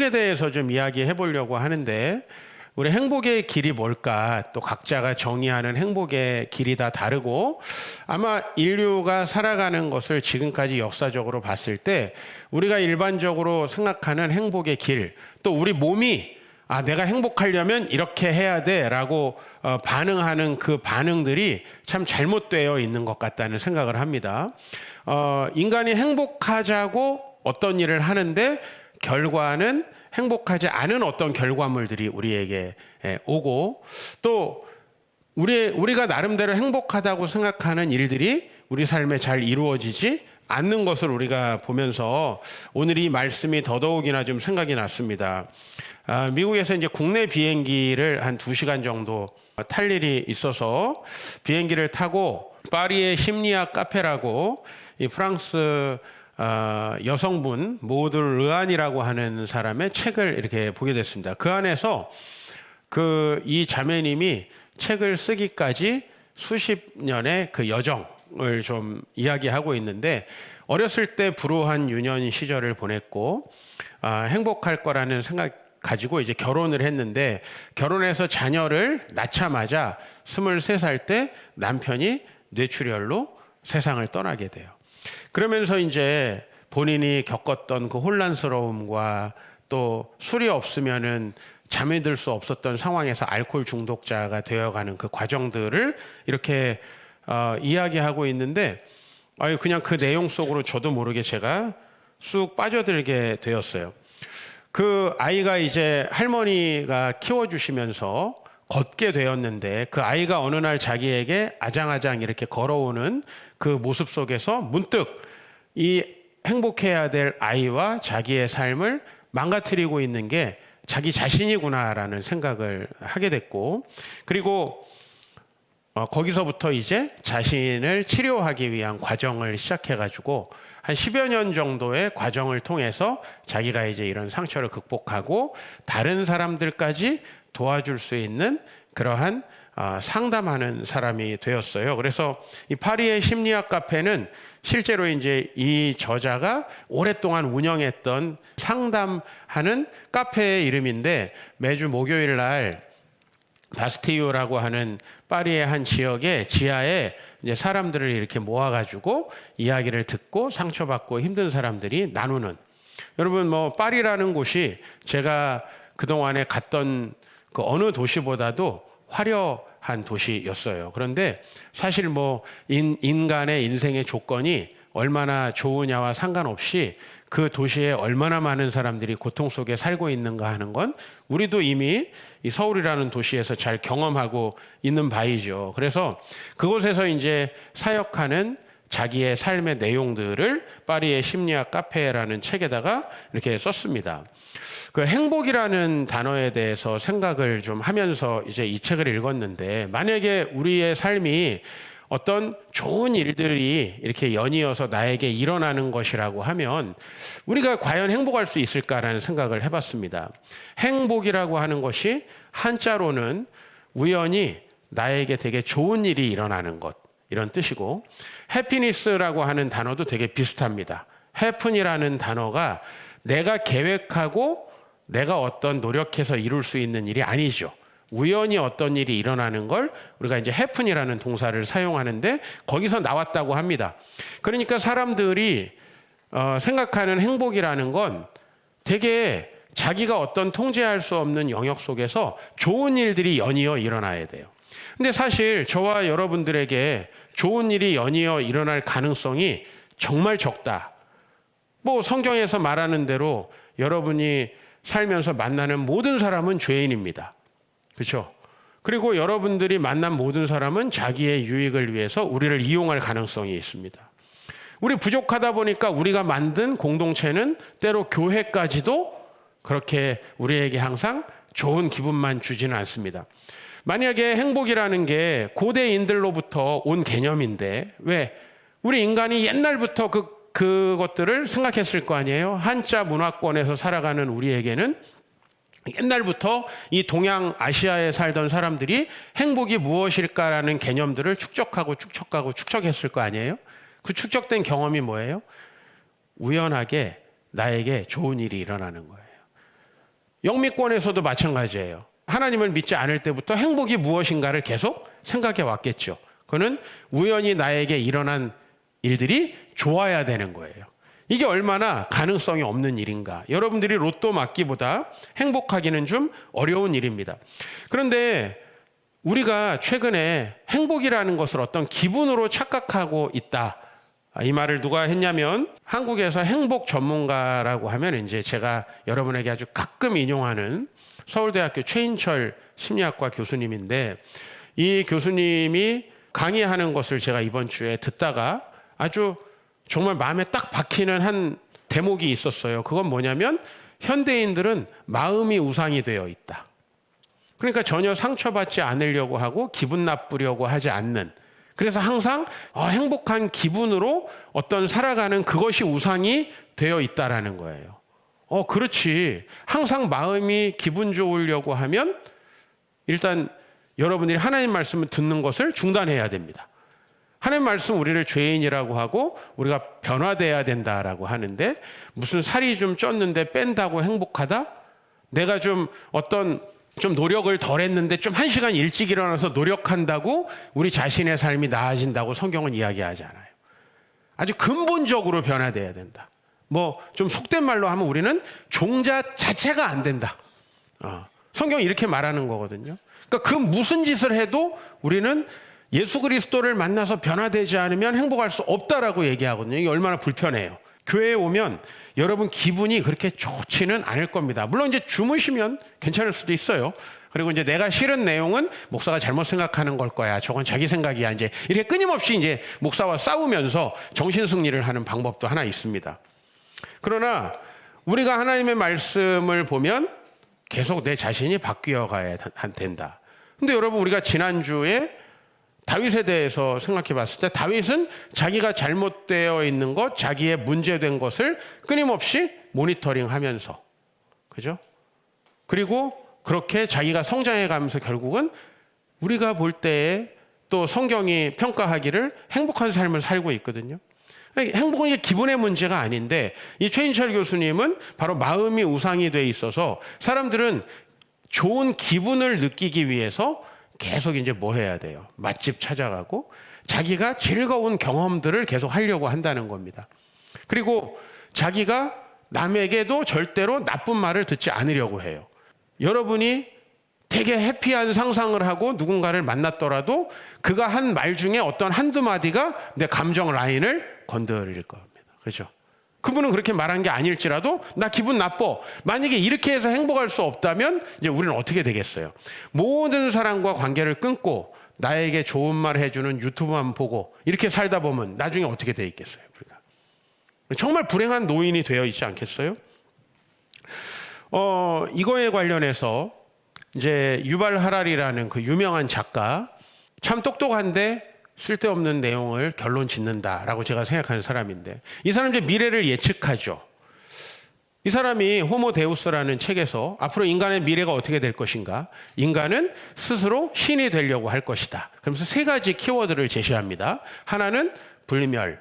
행복에 대해서 좀 이야기해 보려고 하는데, 우리 행복의 길이 뭘까? 또 각자가 정의하는 행복의 길이 다 다르고, 아마 인류가 살아가는 것을 지금까지 역사적으로 봤을 때 우리가 일반적으로 생각하는 행복의 길, 또 우리 몸이 내가 행복하려면 이렇게 해야 돼 라고 반응하는 그 반응들이 참 잘못되어 있는 것 같다는 생각을 합니다. 인간이 행복하자고 어떤 일을 하는데 결과는 행복하지 않은 어떤 결과물들이 우리에게 오고, 또 우리가 나름대로 행복하다고 생각하는 일들이 우리 삶에 잘 이루어지지 않는 것을 우리가 보면서 오늘 이 말씀이 더더욱이나 좀 생각이 났습니다. 미국에서 이제 국내 비행기를 한 2시간 정도 탈 일이 있어서 비행기를 타고 파리의 심리학 카페라고 이 프랑스 여성분 모드 르안이라고 하는 사람의 책을 이렇게 보게 됐습니다. 그 안에서 이 자매님이 책을 쓰기까지 수십 년의 그 여정을 좀 이야기하고 있는데, 어렸을 때 불우한 유년 시절을 보냈고 행복할 거라는 생각 가지고 이제 결혼을 했는데, 결혼해서 자녀를 낳자마자 23살 때 남편이 뇌출혈로 세상을 떠나게 돼요. 그러면서 이제 본인이 겪었던 그 혼란스러움과 또 술이 없으면은 잠이 들 수 없었던 상황에서 알코올 중독자가 되어가는 그 과정들을 이렇게 이야기하고 있는데, 그냥 그 내용 속으로 저도 모르게 제가 쑥 빠져들게 되었어요. 그 아이가 이제 할머니가 키워주시면서 걷게 되었는데, 그 아이가 어느 날 자기에게 아장아장 이렇게 걸어오는 그 모습 속에서 문득 이 행복해야 될 아이와 자기의 삶을 망가뜨리고 있는 게 자기 자신이구나라는 생각을 하게 됐고, 그리고 거기서부터 이제 자신을 치료하기 위한 과정을 시작해가지고 한 10여 년 정도의 과정을 통해서 자기가 이제 이런 상처를 극복하고 다른 사람들까지 도와줄 수 있는 그러한 상담하는 사람이 되었어요. 그래서 이 파리의 심리학 카페는 실제로 이제 이 저자가 오랫동안 운영했던 상담하는 카페의 이름인데, 매주 목요일 날 바스티유라고 하는 파리의 한 지역의 지하에 이제 사람들을 이렇게 모아가지고 이야기를 듣고 상처받고 힘든 사람들이 나누는, 여러분 파리라는 곳이 제가 그동안에 갔던 그 어느 도시보다도 화려한 도시였어요. 그런데 사실 인간의 인생의 조건이 얼마나 좋으냐와 상관없이 그 도시에 얼마나 많은 사람들이 고통 속에 살고 있는가 하는 건 우리도 이미 이 서울이라는 도시에서 잘 경험하고 있는 바이죠. 그래서 그곳에서 이제 사역하는 자기의 삶의 내용들을 파리의 심리학 카페라는 책에다가 이렇게 썼습니다. 그 행복이라는 단어에 대해서 생각을 좀 하면서 이제 이 책을 읽었는데, 만약에 우리의 삶이 어떤 좋은 일들이 이렇게 연이어서 나에게 일어나는 것이라고 하면 우리가 과연 행복할 수 있을까라는 생각을 해봤습니다. 행복이라고 하는 것이 한자로는 우연히 나에게 되게 좋은 일이 일어나는 것, 이런 뜻이고, 해피니스라고 하는 단어도 되게 비슷합니다. 해픈이라는 단어가 내가 계획하고 내가 어떤 노력해서 이룰 수 있는 일이 아니죠. 우연히 어떤 일이 일어나는 걸 우리가 이제 해픈이라는 동사를 사용하는데 거기서 나왔다고 합니다. 그러니까 사람들이 생각하는 행복이라는 건 되게 자기가 어떤 통제할 수 없는 영역 속에서 좋은 일들이 연이어 일어나야 돼요. 근데 사실 저와 여러분들에게 좋은 일이 연이어 일어날 가능성이 정말 적다. 성경에서 말하는 대로 여러분이 살면서 만나는 모든 사람은 죄인입니다. 그렇죠? 그리고 여러분들이 만난 모든 사람은 자기의 유익을 위해서 우리를 이용할 가능성이 있습니다. 우리 부족하다 보니까 우리가 만든 공동체는 때로 교회까지도 그렇게 우리에게 항상 좋은 기분만 주지는 않습니다. 만약에 행복이라는 게 고대인들로부터 온 개념인데, 왜 우리 인간이 옛날부터 그것들을 생각했을 거 아니에요? 한자 문화권에서 살아가는 우리에게는 옛날부터 이 동양 아시아에 살던 사람들이 행복이 무엇일까라는 개념들을 축적했을 거 아니에요? 그 축적된 경험이 뭐예요? 우연하게 나에게 좋은 일이 일어나는 거예요. 영미권에서도 마찬가지예요. 하나님을 믿지 않을 때부터 행복이 무엇인가를 계속 생각해 왔겠죠. 그거는 우연히 나에게 일어난 일들이 좋아야 되는 거예요. 이게 얼마나 가능성이 없는 일인가. 여러분들이 로또 맞기보다 행복하기는 좀 어려운 일입니다. 그런데 우리가 최근에 행복이라는 것을 어떤 기분으로 착각하고 있다. 이 말을 누가 했냐면 한국에서 행복 전문가라고 하면 이제 제가 여러분에게 아주 가끔 인용하는 서울대학교 최인철 심리학과 교수님인데, 이 교수님이 강의하는 것을 제가 이번 주에 듣다가 아주 정말 마음에 딱 박히는 한 대목이 있었어요. 그건 뭐냐면 현대인들은 마음이 우상이 되어 있다. 그러니까 전혀 상처받지 않으려고 하고 기분 나쁘려고 하지 않는, 그래서 항상 행복한 기분으로 어떤 살아가는 그것이 우상이 되어 있다라는 거예요. 그렇지. 항상 마음이 기분 좋으려고 하면 일단 여러분들이 하나님 말씀을 듣는 것을 중단해야 됩니다. 하나님 말씀 우리를 죄인이라고 하고 우리가 변화돼야 된다라고 하는데, 무슨 살이 좀 쪘는데 뺀다고 행복하다? 내가 좀 노력을 덜 했는데 좀 1시간 일찍 일어나서 노력한다고 우리 자신의 삶이 나아진다고 성경은 이야기하지 않아요. 아주 근본적으로 변화돼야 된다. 좀 속된 말로 하면 우리는 종자 자체가 안 된다. 성경이 이렇게 말하는 거거든요. 그러니까 그 무슨 짓을 해도 우리는 예수 그리스도를 만나서 변화되지 않으면 행복할 수 없다라고 얘기하거든요. 이게 얼마나 불편해요. 교회에 오면 여러분 기분이 그렇게 좋지는 않을 겁니다. 물론 이제 주무시면 괜찮을 수도 있어요. 그리고 이제 내가 싫은 내용은 목사가 잘못 생각하는 걸 거야. 저건 자기 생각이야. 이제 이렇게 끊임없이 이제 목사와 싸우면서 정신 승리를 하는 방법도 하나 있습니다. 그러나 우리가 하나님의 말씀을 보면 계속 내 자신이 바뀌어 가야 된다. 근데 여러분, 우리가 지난주에 다윗에 대해서 생각해 봤을 때 다윗은 자기가 잘못되어 있는 것, 자기의 문제된 것을 끊임없이 모니터링 하면서, 그죠? 그리고 그렇게 자기가 성장해 가면서 결국은 우리가 볼 때에 또 성경이 평가하기를 행복한 삶을 살고 있거든요. 행복은 이게 기분의 문제가 아닌데, 이 최인철 교수님은 바로 마음이 우상이 돼 있어서 사람들은 좋은 기분을 느끼기 위해서 계속 이제 뭐 해야 돼요? 맛집 찾아가고 자기가 즐거운 경험들을 계속 하려고 한다는 겁니다. 그리고 자기가 남에게도 절대로 나쁜 말을 듣지 않으려고 해요. 여러분이 되게 해피한 상상을 하고 누군가를 만났더라도 그가 한 말 중에 어떤 한두 마디가 내 감정 라인을 건드릴 겁니다. 그렇죠? 그분은 그렇게 말한 게 아닐지라도 나 기분 나빠. 만약에 이렇게 해서 행복할 수 없다면 이제 우리는 어떻게 되겠어요? 모든 사람과 관계를 끊고 나에게 좋은 말 해주는 유튜브만 보고 이렇게 살다 보면 나중에 어떻게 돼 있겠어요? 우리가 정말 불행한 노인이 되어 있지 않겠어요? 이거에 관련해서 이제 유발 하랄이라는 그 유명한 작가, 참 똑똑한데 쓸데없는 내용을 결론 짓는다라고 제가 생각하는 사람인데, 이 사람 이제 미래를 예측하죠. 이 사람이 호모 데우스라는 책에서 앞으로 인간의 미래가 어떻게 될 것인가, 인간은 스스로 신이 되려고 할 것이다. 그러면서 3가지 키워드를 제시합니다. 하나는 불멸,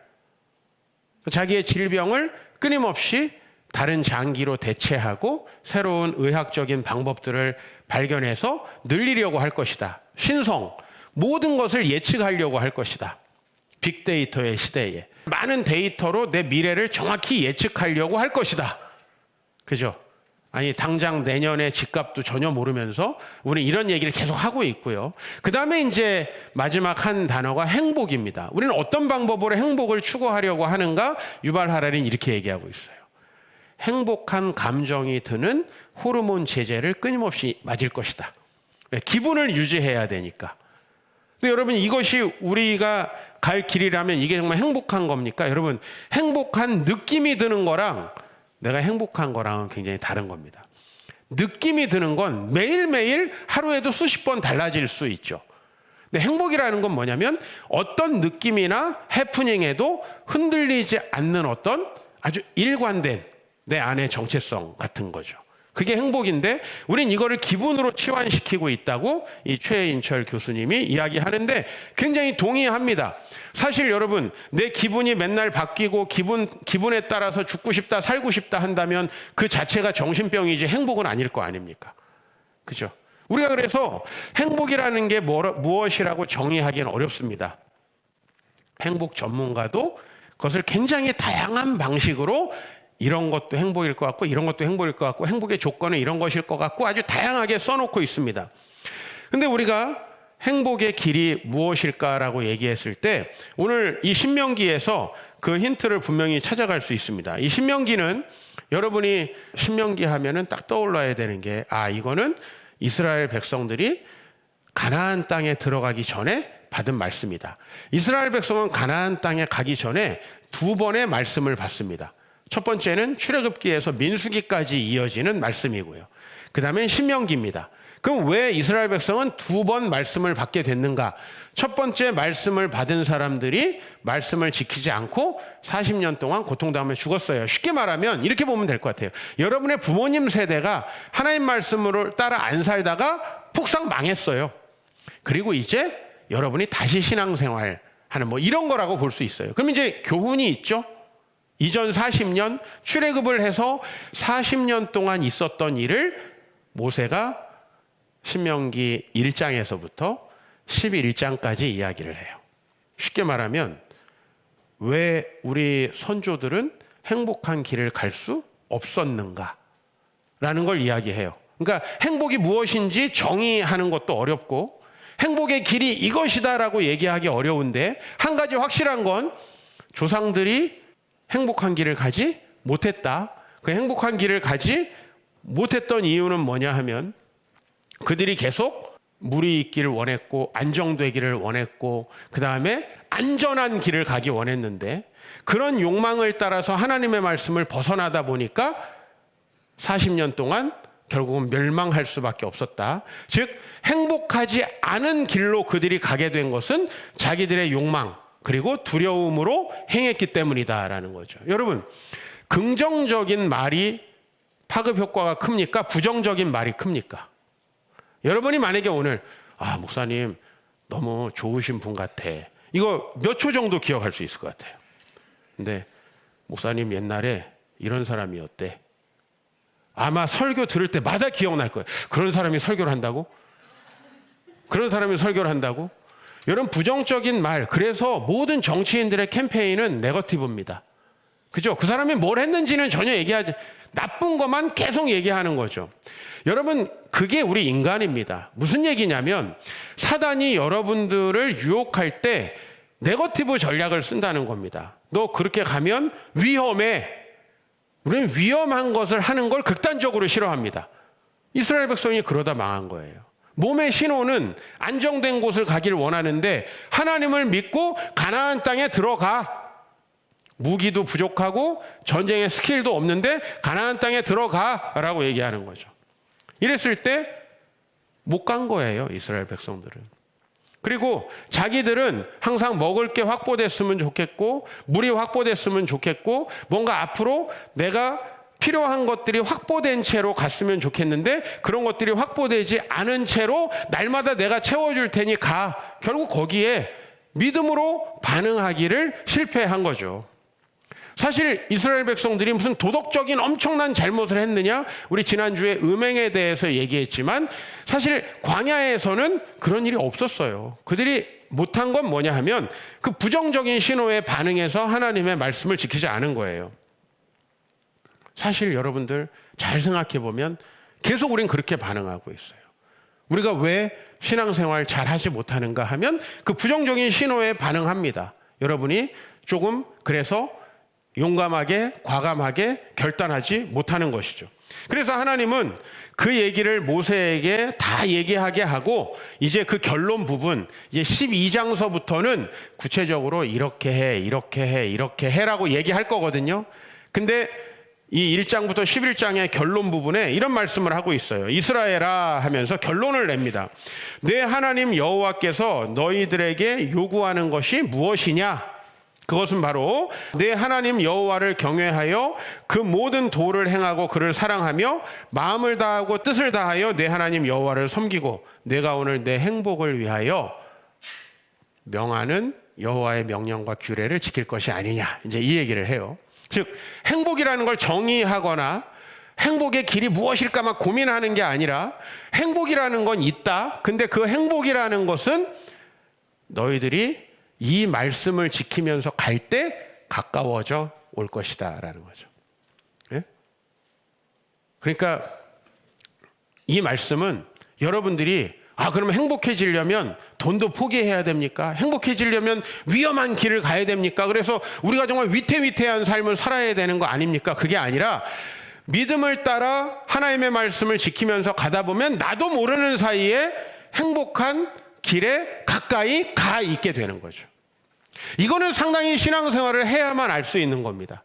자기의 질병을 끊임없이 다른 장기로 대체하고 새로운 의학적인 방법들을 발견해서 늘리려고 할 것이다. 신성, 모든 것을 예측하려고 할 것이다. 빅데이터의 시대에 많은 데이터로 내 미래를 정확히 예측하려고 할 것이다. 그죠? 아니, 당장 내년에 집값도 전혀 모르면서 우리는 이런 얘기를 계속 하고 있고요. 그 다음에 이제 마지막 한 단어가 행복입니다. 우리는 어떤 방법으로 행복을 추구하려고 하는가? 유발 하랄은 이렇게 얘기하고 있어요. 행복한 감정이 드는 호르몬 제제를 끊임없이 맞을 것이다. 기분을 유지해야 되니까. 근데 여러분, 이것이 우리가 갈 길이라면 이게 정말 행복한 겁니까? 여러분, 행복한 느낌이 드는 거랑 내가 행복한 거랑은 굉장히 다른 겁니다. 느낌이 드는 건 매일매일 하루에도 수십 번 달라질 수 있죠. 근데 행복이라는 건 뭐냐면 어떤 느낌이나 해프닝에도 흔들리지 않는 어떤 아주 일관된 내 안의 정체성 같은 거죠. 그게 행복인데 우린 이거를 기분으로 치환시키고 있다고 이 최인철 교수님이 이야기하는데 굉장히 동의합니다. 사실 여러분, 내 기분이 맨날 바뀌고 기분에 따라서 죽고 싶다 살고 싶다 한다면 그 자체가 정신병이지 행복은 아닐 거 아닙니까? 그죠? 우리가 그래서 행복이라는 게 무엇이라고 정의하기는 어렵습니다. 행복 전문가도 그것을 굉장히 다양한 방식으로 이런 것도 행복일 것 같고 이런 것도 행복일 것 같고 행복의 조건은 이런 것일 것 같고 아주 다양하게 써놓고 있습니다. 근데 우리가 행복의 길이 무엇일까라고 얘기했을 때 오늘 이 신명기에서 그 힌트를 분명히 찾아갈 수 있습니다. 이 신명기는 여러분이 신명기 하면은 딱 떠올라야 되는 게 이거는 이스라엘 백성들이 가나안 땅에 들어가기 전에 받은 말씀이다. 이스라엘 백성은 가나안 땅에 가기 전에 두 번의 말씀을 받습니다. 첫 번째는 출애굽기에서 민수기까지 이어지는 말씀이고요. 그 다음엔 신명기입니다. 그럼 왜 이스라엘 백성은 두 번 말씀을 받게 됐는가? 첫 번째 말씀을 받은 사람들이 말씀을 지키지 않고 40년 동안 고통당하며 죽었어요. 쉽게 말하면 이렇게 보면 될 것 같아요. 여러분의 부모님 세대가 하나님 말씀으로 따라 안 살다가 푹상 망했어요. 그리고 이제 여러분이 다시 신앙생활 하는 이런 거라고 볼 수 있어요. 그럼 이제 교훈이 있죠. 이전 40년 출애굽을 해서 40년 동안 있었던 일을 모세가 신명기 1장에서부터 11장까지 이야기를 해요. 쉽게 말하면 왜 우리 선조들은 행복한 길을 갈 수 없었는가 라는 걸 이야기해요. 그러니까 행복이 무엇인지 정의하는 것도 어렵고 행복의 길이 이것이다라고 얘기하기 어려운데 한 가지 확실한 건 조상들이 행복한 길을 가지 못했다. 그 행복한 길을 가지 못했던 이유는 뭐냐 하면 그들이 계속 물이 있기를 원했고 안정되기를 원했고 그 다음에 안전한 길을 가기 원했는데 그런 욕망을 따라서 하나님의 말씀을 벗어나다 보니까 40년 동안 결국은 멸망할 수밖에 없었다. 즉 행복하지 않은 길로 그들이 가게 된 것은 자기들의 욕망 그리고 두려움으로 행했기 때문이다라는 거죠. 여러분, 긍정적인 말이 파급 효과가 큽니까? 부정적인 말이 큽니까? 여러분이 만약에 오늘 목사님 너무 좋으신 분 같아. 이거 몇 초 정도 기억할 수 있을 것 같아요. 근데 목사님 옛날에 이런 사람이었대. 아마 설교 들을 때마다 기억날 거예요. 그런 사람이 설교를 한다고? 그런 사람이 설교를 한다고? 여러분, 부정적인 말, 그래서 모든 정치인들의 캠페인은 네거티브입니다. 그죠? 그 사람이 뭘 했는지는 전혀 얘기하지, 나쁜 것만 계속 얘기하는 거죠. 여러분, 그게 우리 인간입니다. 무슨 얘기냐면 사단이 여러분들을 유혹할 때 네거티브 전략을 쓴다는 겁니다. 너 그렇게 가면 위험해. 우리는 위험한 것을 하는 걸 극단적으로 싫어합니다. 이스라엘 백성이 그러다 망한 거예요. 몸의 신호는 안정된 곳을 가기를 원하는데 하나님을 믿고 가나안 땅에 들어가. 무기도 부족하고 전쟁의 스킬도 없는데 가나안 땅에 들어가라고 얘기하는 거죠. 이랬을 때 못 간 거예요, 이스라엘 백성들은. 그리고 자기들은 항상 먹을 게 확보됐으면 좋겠고 물이 확보됐으면 좋겠고 뭔가 앞으로 내가 필요한 것들이 확보된 채로 갔으면 좋겠는데 그런 것들이 확보되지 않은 채로 날마다 내가 채워줄 테니 가. 결국 거기에 믿음으로 반응하기를 실패한 거죠. 사실 이스라엘 백성들이 무슨 도덕적인 엄청난 잘못을 했느냐? 우리 지난주에 음행에 대해서 얘기했지만 사실 광야에서는 그런 일이 없었어요. 그들이 못한 건 뭐냐 하면 그 부정적인 신호에 반응해서 하나님의 말씀을 지키지 않은 거예요. 사실 여러분들 잘 생각해 보면 계속 우린 그렇게 반응하고 있어요. 우리가 왜 신앙생활 잘 하지 못하는가 하면 그 부정적인 신호에 반응합니다. 여러분이 조금 그래서 용감하게 과감하게 결단하지 못하는 것이죠. 그래서 하나님은 그 얘기를 모세에게 다 얘기하게 하고 이제 그 결론 부분 이제 12장서부터는 구체적으로 이렇게 해 이렇게 해 이렇게 해라고 얘기할 거거든요. 근데 이 1장부터 11장의 결론 부분에 이런 말씀을 하고 있어요. 이스라엘아 하면서 결론을 냅니다. 내 하나님 여호와께서 너희들에게 요구하는 것이 무엇이냐? 그것은 바로 내 하나님 여호와를 경외하여 그 모든 도를 행하고 그를 사랑하며 마음을 다하고 뜻을 다하여 내 하나님 여호와를 섬기고 내가 오늘 내 행복을 위하여 명하는 여호와의 명령과 규례를 지킬 것이 아니냐. 이제 이 얘기를 해요. 즉 행복이라는 걸 정의하거나 행복의 길이 무엇일까 막 고민하는 게 아니라 행복이라는 건 있다. 근데 그 행복이라는 것은 너희들이 이 말씀을 지키면서 갈 때 가까워져 올 것이다 라는 거죠. 예? 그러니까 이 말씀은 여러분들이 그러면 행복해지려면 돈도 포기해야 됩니까? 행복해지려면 위험한 길을 가야 됩니까? 그래서 우리가 정말 위태위태한 삶을 살아야 되는 거 아닙니까? 그게 아니라 믿음을 따라 하나님의 말씀을 지키면서 가다 보면 나도 모르는 사이에 행복한 길에 가까이 가 있게 되는 거죠. 이거는 상당히 신앙생활을 해야만 알 수 있는 겁니다.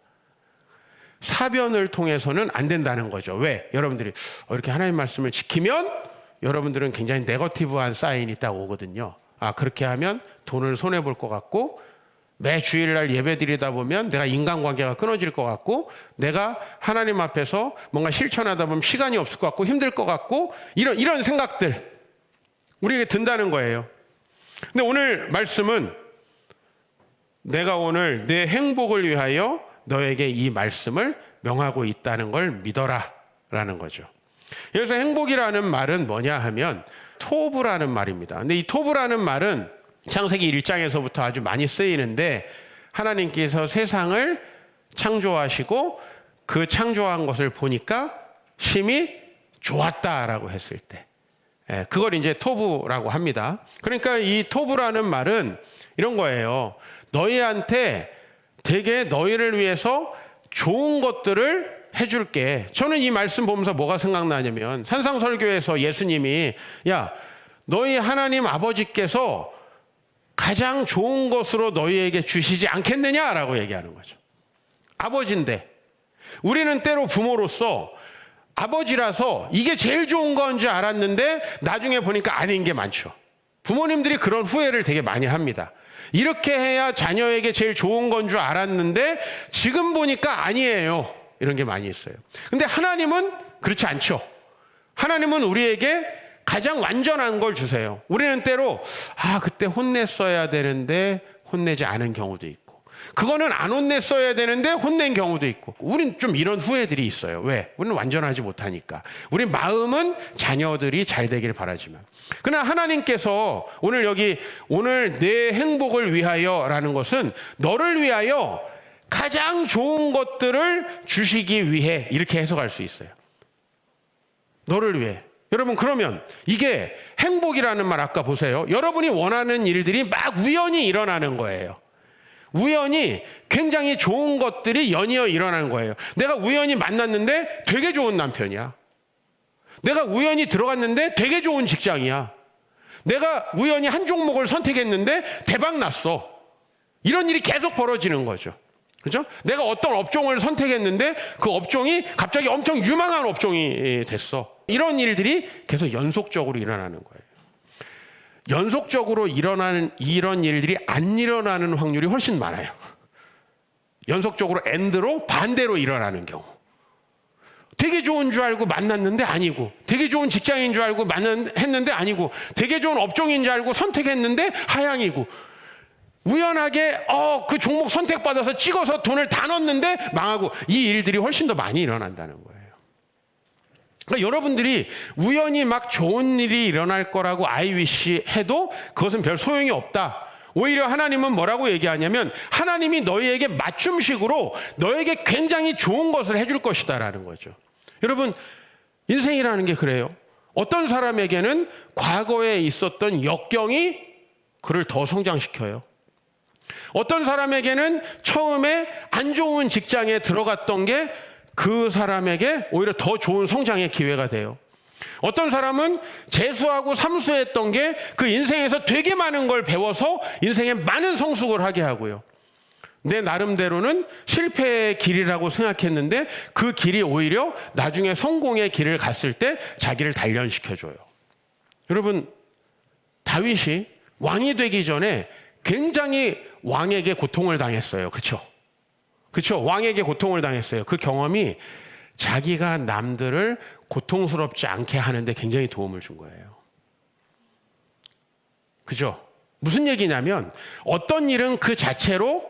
사변을 통해서는 안 된다는 거죠. 왜? 여러분들이 이렇게 하나님 말씀을 지키면 여러분들은 굉장히 네거티브한 사인이 딱 오거든요. 그렇게 하면 돈을 손해볼 것 같고 매 주일날 예배 드리다 보면 내가 인간관계가 끊어질 것 같고 내가 하나님 앞에서 뭔가 실천하다 보면 시간이 없을 것 같고 힘들 것 같고 이런 생각들 우리에게 든다는 거예요. 근데 오늘 말씀은 내가 오늘 내 행복을 위하여 너에게 이 말씀을 명하고 있다는 걸 믿어라 라는 거죠. 여기서 행복이라는 말은 뭐냐 하면 토브라는 말입니다. 근데 이 토브라는 말은 창세기 1장에서부터 아주 많이 쓰이는데 하나님께서 세상을 창조하시고 그 창조한 것을 보니까 심히 좋았다라고 했을 때 그걸 이제 토브라고 합니다. 그러니까 이 토브라는 말은 이런 거예요. 너희한테 되게 너희를 위해서 좋은 것들을 해줄게. 저는 이 말씀 보면서 뭐가 생각나냐면 산상설교에서 예수님이 너희 하나님 아버지께서 가장 좋은 것으로 너희에게 주시지 않겠느냐라고 얘기하는 거죠. 아버지인데 우리는 때로 부모로서 아버지라서 이게 제일 좋은 건 줄 알았는데 나중에 보니까 아닌 게 많죠. 부모님들이 그런 후회를 되게 많이 합니다. 이렇게 해야 자녀에게 제일 좋은 건 줄 알았는데 지금 보니까 아니에요. 이런 게 많이 있어요. 근데 하나님은 그렇지 않죠. 하나님은 우리에게 가장 완전한 걸 주세요. 우리는 때로 그때 혼냈어야 되는데 혼내지 않은 경우도 있고 그거는 안 혼냈어야 되는데 혼낸 경우도 있고 우린 좀 이런 후회들이 있어요. 왜? 우리는 완전하지 못하니까. 우리 마음은 자녀들이 잘 되길 바라지만 그러나 하나님께서 오늘 내 행복을 위하여 라는 것은 너를 위하여 가장 좋은 것들을 주시기 위해 이렇게 해석할 수 있어요. 너를 위해. 여러분 그러면 이게 행복이라는 말 아까 보세요. 여러분이 원하는 일들이 막 우연히 일어나는 거예요. 우연히 굉장히 좋은 것들이 연이어 일어나는 거예요. 내가 우연히 만났는데 되게 좋은 남편이야. 내가 우연히 들어갔는데 되게 좋은 직장이야. 내가 우연히 한 종목을 선택했는데 대박 났어. 이런 일이 계속 벌어지는 거죠. 그죠? 내가 어떤 업종을 선택했는데 그 업종이 갑자기 엄청 유망한 업종이 됐어. 이런 일들이 계속 연속적으로 일어나는 거예요. 연속적으로 일어나는 이런 일들이 안 일어나는 확률이 훨씬 많아요. 연속적으로 엔드로 반대로 일어나는 경우. 되게 좋은 줄 알고 만났는데 아니고, 되게 좋은 직장인 줄 알고 했는데 아니고, 되게 좋은 업종인 줄 알고 선택했는데 하향이고, 우연하게 그 종목 선택받아서 찍어서 돈을 다 넣었는데 망하고, 이 일들이 훨씬 더 많이 일어난다는 거예요. 그러니까 여러분들이 우연히 막 좋은 일이 일어날 거라고 아이위시 해도 그것은 별 소용이 없다. 오히려 하나님은 뭐라고 얘기하냐면 하나님이 너희에게 맞춤식으로 너에게 굉장히 좋은 것을 해줄 것이다 라는 거죠. 여러분, 인생이라는 게 그래요. 어떤 사람에게는 과거에 있었던 역경이 그를 더 성장시켜요. 어떤 사람에게는 처음에 안 좋은 직장에 들어갔던 게 그 사람에게 오히려 더 좋은 성장의 기회가 돼요. 어떤 사람은 재수하고 삼수했던 게 그 인생에서 되게 많은 걸 배워서 인생에 많은 성숙을 하게 하고요. 내 나름대로는 실패의 길이라고 생각했는데 그 길이 오히려 나중에 성공의 길을 갔을 때 자기를 단련시켜줘요. 여러분, 다윗이 왕이 되기 전에 굉장히 왕에게 고통을 당했어요. 그렇죠? 그렇죠? 왕에게 고통을 당했어요. 그 경험이 자기가 남들을 고통스럽지 않게 하는데 굉장히 도움을 준 거예요. 그죠? 무슨 얘기냐면 어떤 일은 그 자체로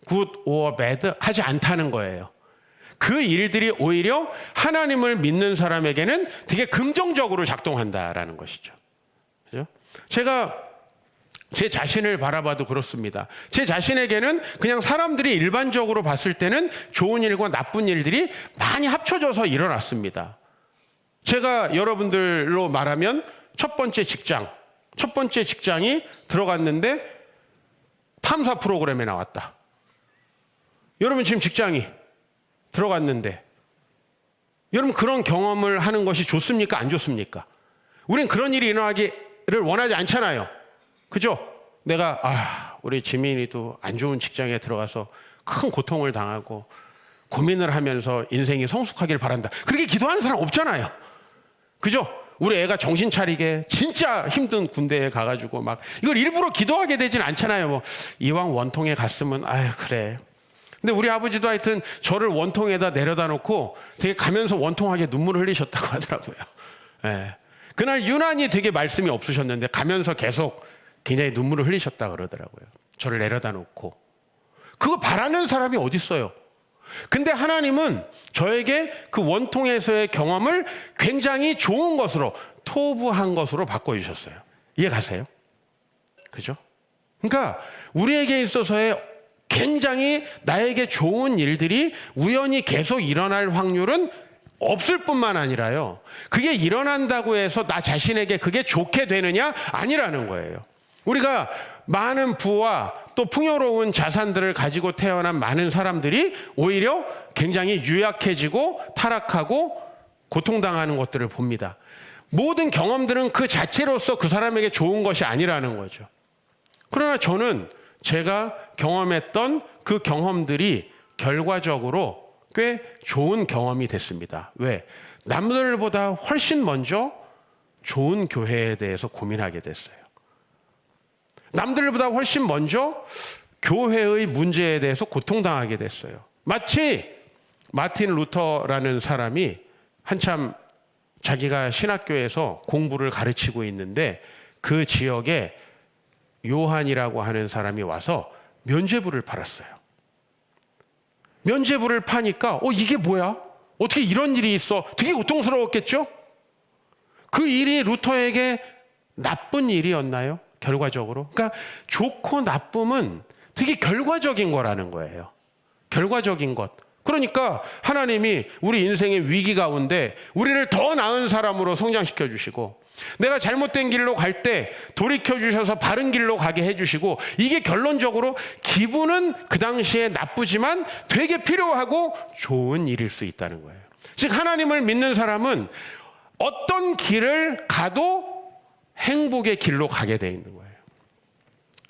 good or bad 하지 않다는 거예요. 그 일들이 오히려 하나님을 믿는 사람에게는 되게 긍정적으로 작동한다라는 것이죠. 그죠? 제가 제 자신을 바라봐도 그렇습니다. 제 자신에게는 그냥 사람들이 일반적으로 봤을 때는 좋은 일과 나쁜 일들이 많이 합쳐져서 일어났습니다. 제가 여러분들로 말하면 첫 번째 직장이 들어갔는데 탐사 프로그램에 나왔다. 여러분 지금 직장이 들어갔는데 여러분 그런 경험을 하는 것이 좋습니까? 안 좋습니까? 우린 그런 일이 일어나기를 원하지 않잖아요. 그죠? 내가 우리 지민이도 안 좋은 직장에 들어가서 큰 고통을 당하고 고민을 하면서 인생이 성숙하길 바란다. 그렇게 기도하는 사람 없잖아요. 그죠? 우리 애가 정신 차리게 진짜 힘든 군대에 가가지고 막 이걸 일부러 기도하게 되진 않잖아요. 뭐 이왕 원통에 갔으면 그래. 근데 우리 아버지도 하여튼 저를 원통에다 내려다 놓고 되게 가면서 원통하게 눈물을 흘리셨다고 하더라고요. 예. 그날 유난히 되게 말씀이 없으셨는데 가면서 계속 굉장히 눈물을 흘리셨다 그러더라고요. 저를 내려다 놓고. 그거 바라는 사람이 어디 있어요? 근데 하나님은 저에게 그 원통에서의 경험을 굉장히 좋은 것으로, 토부한 것으로 바꿔주셨어요. 이해 가세요? 그죠? 그러니까 우리에게 있어서의 굉장히 나에게 좋은 일들이 우연히 계속 일어날 확률은 없을 뿐만 아니라요. 그게 일어난다고 해서 나 자신에게 그게 좋게 되느냐? 아니라는 거예요. 우리가 많은 부와 또 풍요로운 자산들을 가지고 태어난 많은 사람들이 오히려 굉장히 유약해지고 타락하고 고통당하는 것들을 봅니다. 모든 경험들은 그 자체로서 그 사람에게 좋은 것이 아니라는 거죠. 그러나 저는 제가 경험했던 그 경험들이 결과적으로 꽤 좋은 경험이 됐습니다. 왜? 남들보다 훨씬 먼저 좋은 교회에 대해서 고민하게 됐어요. 남들보다 훨씬 먼저 교회의 문제에 대해서 고통당하게 됐어요. 마치 마틴 루터라는 사람이 한참 자기가 신학교에서 공부를 가르치고 있는데 그 지역에 요한이라고 하는 사람이 와서 면죄부를 팔았어요. 면죄부를 파니까 이게 뭐야? 어떻게 이런 일이 있어? 되게 고통스러웠겠죠? 그 일이 루터에게 나쁜 일이었나요? 결과적으로. 그러니까 좋고 나쁨은 되게 결과적인 거라는 거예요. 결과적인 것. 그러니까 하나님이 우리 인생의 위기 가운데 우리를 더 나은 사람으로 성장시켜 주시고 내가 잘못된 길로 갈 때 돌이켜 주셔서 바른 길로 가게 해 주시고 이게 결론적으로 기분은 그 당시에 나쁘지만 되게 필요하고 좋은 일일 수 있다는 거예요. 즉 하나님을 믿는 사람은 어떤 길을 가도 행복의 길로 가게 돼 있는 거예요.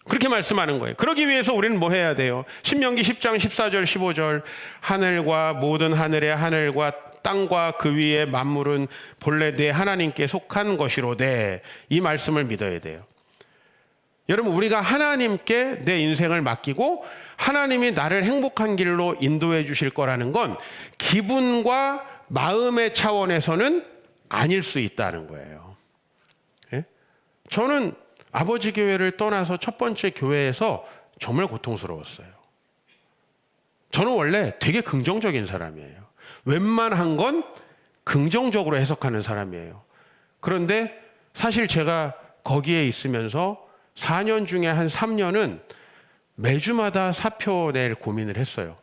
그렇게 말씀하는 거예요. 그러기 위해서 우리는 뭐 해야 돼요? 신명기 10장 14절 15절 하늘과 모든 하늘의 하늘과 땅과 그 위의 만물은 본래 내 하나님께 속한 것이로되 이 말씀을 믿어야 돼요. 여러분 우리가 하나님께 내 인생을 맡기고 하나님이 나를 행복한 길로 인도해 주실 거라는 건 기분과 마음의 차원에서는 아닐 수 있다는 거예요. 저는 아버지 교회를 떠나서 첫 번째 교회에서 정말 고통스러웠어요. 저는 원래 되게 긍정적인 사람이에요. 웬만한 건 긍정적으로 해석하는 사람이에요. 그런데 사실 제가 거기에 있으면서 4년 중에 한 3년은 매주마다 사표 낼 고민을 했어요.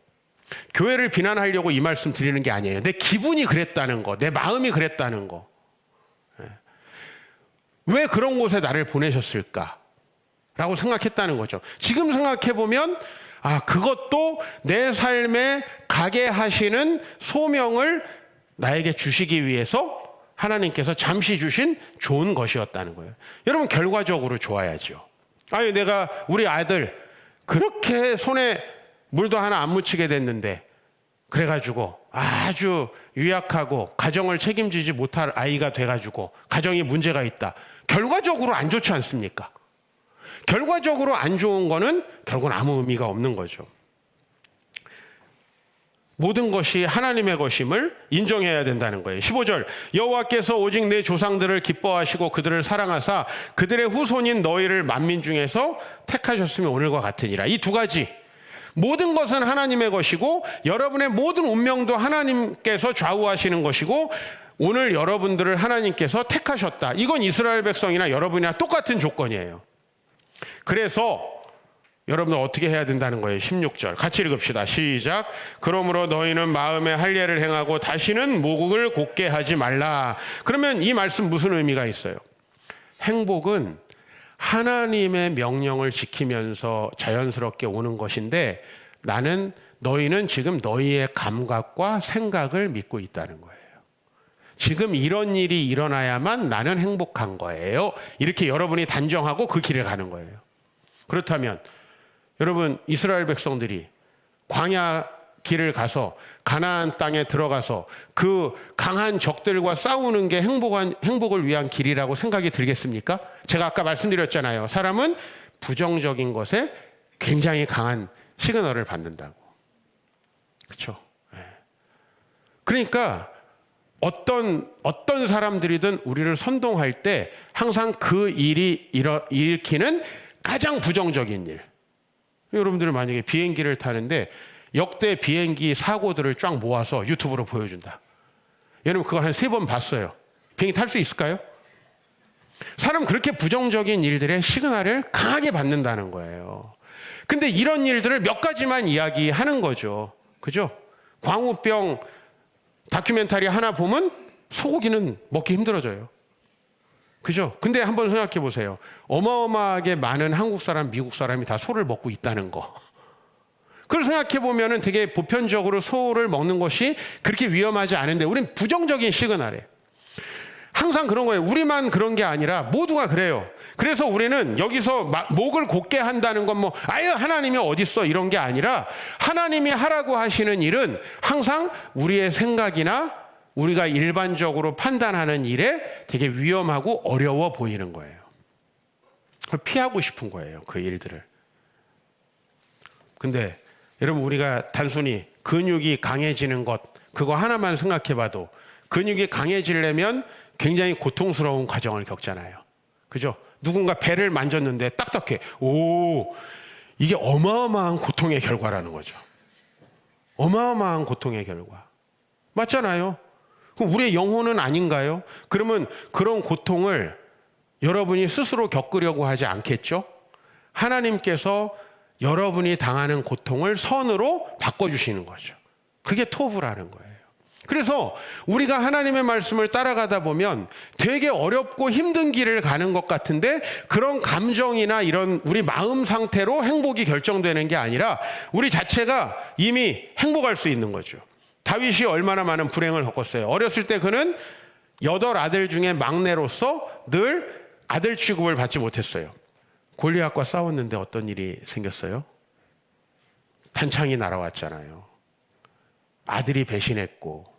교회를 비난하려고 이 말씀 드리는 게 아니에요. 내 기분이 그랬다는 거, 내 마음이 그랬다는 거. 왜 그런 곳에 나를 보내셨을까? 라고 생각했다는 거죠. 지금 생각해보면 그것도 내 삶에 가게 하시는 소명을 나에게 주시기 위해서 하나님께서 잠시 주신 좋은 것이었다는 거예요. 여러분 결과적으로 좋아야죠. 내가 우리 아들 그렇게 손에 물도 하나 안 묻히게 됐는데 그래가지고 아주 유약하고 가정을 책임지지 못할 아이가 돼가지고 가정에 문제가 있다. 결과적으로 안 좋지 않습니까? 결과적으로 안 좋은 거는 결국은 아무 의미가 없는 거죠. 모든 것이 하나님의 것임을 인정해야 된다는 거예요. 15절, 여호와께서 오직 내 조상들을 기뻐하시고 그들을 사랑하사 그들의 후손인 너희를 만민 중에서 택하셨으면 오늘과 같으니라. 이 두 가지, 모든 것은 하나님의 것이고 여러분의 모든 운명도 하나님께서 좌우하시는 것이고 오늘 여러분들을 하나님께서 택하셨다. 이건 이스라엘 백성이나 여러분이나 똑같은 조건이에요. 그래서 여러분은 어떻게 해야 된다는 거예요? 16절 같이 읽읍시다. 시작. 그러므로 너희는 마음에 할례를 행하고 다시는 모국을 곧게 하지 말라. 그러면 이 말씀 무슨 의미가 있어요? 행복은 하나님의 명령을 지키면서 자연스럽게 오는 것인데 너희는 지금 너희의 감각과 생각을 믿고 있다는 거예요. 지금 이런 일이 일어나야만 나는 행복한 거예요. 이렇게 여러분이 단정하고 그 길을 가는 거예요. 그렇다면 여러분, 이스라엘 백성들이 광야 길을 가서 가나안 땅에 들어가서 그 강한 적들과 싸우는 게 행복을 위한 길이라고 생각이 들겠습니까? 제가 아까 말씀드렸잖아요. 사람은 부정적인 것에 굉장히 강한 시그널을 받는다고. 그렇죠? 그러니까 어떤 사람들이든 우리를 선동할 때 항상 그 일이 일으키는 가장 부정적인 일. 여러분들은 만약에 비행기를 타는데 역대 비행기 사고들을 쫙 모아서 유튜브로 보여준다. 여러분 그걸 한 3번 봤어요. 비행기 탈 수 있을까요? 사람 그렇게 부정적인 일들의 시그널을 강하게 받는다는 거예요. 근데 이런 일들을 몇 가지만 이야기하는 거죠. 그죠? 광우병 다큐멘터리 하나 보면 소고기는 먹기 힘들어져요. 그죠? 근데 한번 생각해 보세요. 어마어마하게 많은 한국 사람, 미국 사람이 다 소를 먹고 있다는 거. 그걸 생각해 보면은 되게 보편적으로 소를 먹는 것이 그렇게 위험하지 않은데 우린 부정적인 시그널에 항상 그런 거예요. 우리만 그런 게 아니라 모두가 그래요. 그래서 우리는 여기서 목을 곧게 한다는 건 아유 하나님이 어딨어 이런 게 아니라 하나님이 하라고 하시는 일은 항상 우리의 생각이나 우리가 일반적으로 판단하는 일에 되게 위험하고 어려워 보이는 거예요. 피하고 싶은 거예요, 그 일들을. 근데 여러분 우리가 단순히 근육이 강해지는 것 그거 하나만 생각해 봐도 근육이 강해지려면 굉장히 고통스러운 과정을 겪잖아요. 그죠? 누군가 배를 만졌는데 딱딱해. 오, 이게 어마어마한 고통의 결과라는 거죠. 어마어마한 고통의 결과. 맞잖아요. 그럼 우리의 영혼은 아닌가요? 그러면 그런 고통을 여러분이 스스로 겪으려고 하지 않겠죠? 하나님께서 여러분이 당하는 고통을 선으로 바꿔주시는 거죠. 그게 토부라는 거예요. 그래서 우리가 하나님의 말씀을 따라가다 보면 되게 어렵고 힘든 길을 가는 것 같은데 그런 감정이나 이런 우리 마음 상태로 행복이 결정되는 게 아니라 우리 자체가 이미 행복할 수 있는 거죠. 다윗이 얼마나 많은 불행을 겪었어요. 어렸을 때 그는 8아들 중에 막내로서 늘 아들 취급을 받지 못했어요. 골리앗과 싸웠는데 어떤 일이 생겼어요? 탄창이 날아왔잖아요. 아들이 배신했고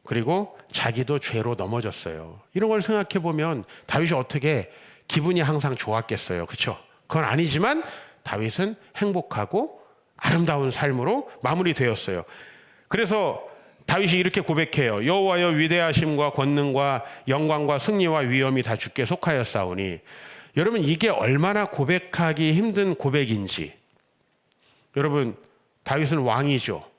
그리고 자기도 죄로 넘어졌어요. 이런 걸 생각해 보면 다윗이 어떻게 기분이 항상 좋았겠어요. 그렇죠? 그건 아니지만 다윗은 행복하고 아름다운 삶으로 마무리되었어요. 그래서 다윗이 이렇게 고백해요. 여호와여 위대하심과 권능과 영광과 승리와 위엄이 다 주께 속하였사오니. 여러분 이게 얼마나 고백하기 힘든 고백인지. 여러분 다윗은 왕이죠.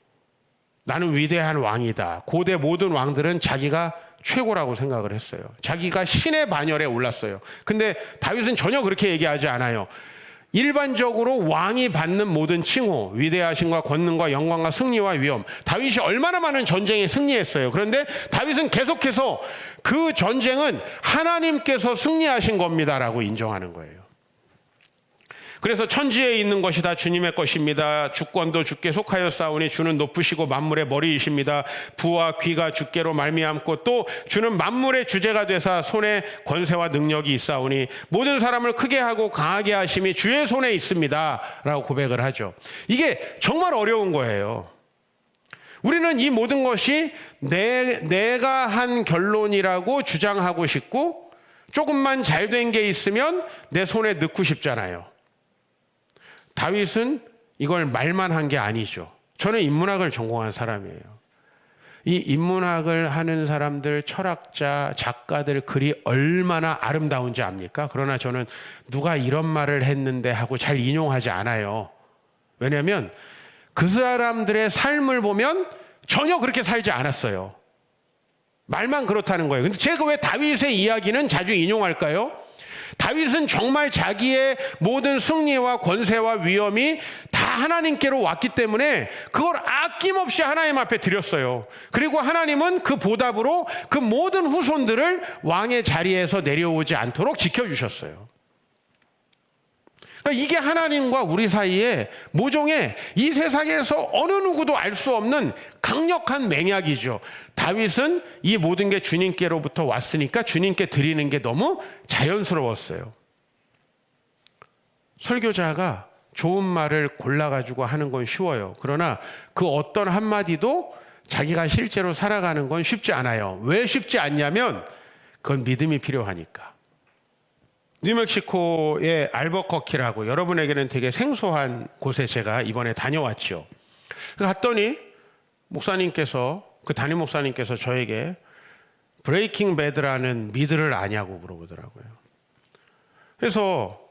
나는 위대한 왕이다. 고대 모든 왕들은 자기가 최고라고 생각을 했어요. 자기가 신의 반열에 올랐어요. 근데 다윗은 전혀 그렇게 얘기하지 않아요. 일반적으로 왕이 받는 모든 칭호, 위대하심과 권능과 영광과 승리와 위엄. 다윗이 얼마나 많은 전쟁에 승리했어요. 그런데 다윗은 계속해서 그 전쟁은 하나님께서 승리하신 겁니다라고 인정하는 거예요. 그래서 천지에 있는 것이 다 주님의 것입니다. 주권도 주께 속하였사오니 주는 높으시고 만물의 머리이십니다. 부와 귀가 주께로 말미암고 또 주는 만물의 주제가 되사 손에 권세와 능력이 있사오니 모든 사람을 크게 하고 강하게 하심이 주의 손에 있습니다 라고 고백을 하죠. 이게 정말 어려운 거예요. 우리는 이 모든 것이 내가 한 결론이라고 주장하고 싶고 조금만 잘된 게 있으면 내 손에 넣고 싶잖아요. 다윗은 이걸 말만 한 게 아니죠. 저는 인문학을 전공한 사람이에요. 이 인문학을 하는 사람들, 철학자, 작가들 글이 얼마나 아름다운지 압니까? 그러나 저는 누가 이런 말을 했는데 하고 잘 인용하지 않아요. 왜냐하면 그 사람들의 삶을 보면 전혀 그렇게 살지 않았어요. 말만 그렇다는 거예요. 근데 제가 왜 다윗의 이야기는 자주 인용할까요? 다윗은 정말 자기의 모든 승리와 권세와 위엄이 다 하나님께로 왔기 때문에 그걸 아낌없이 하나님 앞에 드렸어요. 그리고 하나님은 그 보답으로 그 모든 후손들을 왕의 자리에서 내려오지 않도록 지켜주셨어요. 그러니까 이게 하나님과 우리 사이에 모종의 이 세상에서 어느 누구도 알 수 없는 강력한 맹약이죠. 다윗은 이 모든 게 주님께로부터 왔으니까 주님께 드리는 게 너무 자연스러웠어요. 설교자가 좋은 말을 골라가지고 하는 건 쉬워요. 그러나 그 어떤 한마디도 자기가 실제로 살아가는 건 쉽지 않아요. 왜 쉽지 않냐면 그건 믿음이 필요하니까. 뉴멕시코의 알버커키라고 여러분에게는 되게 생소한 곳에 제가 이번에 다녀왔죠. 갔더니 목사님께서, 그 담임 목사님께서 저에게 브레이킹 배드라는 미드를 아냐고 물어보더라고요. 그래서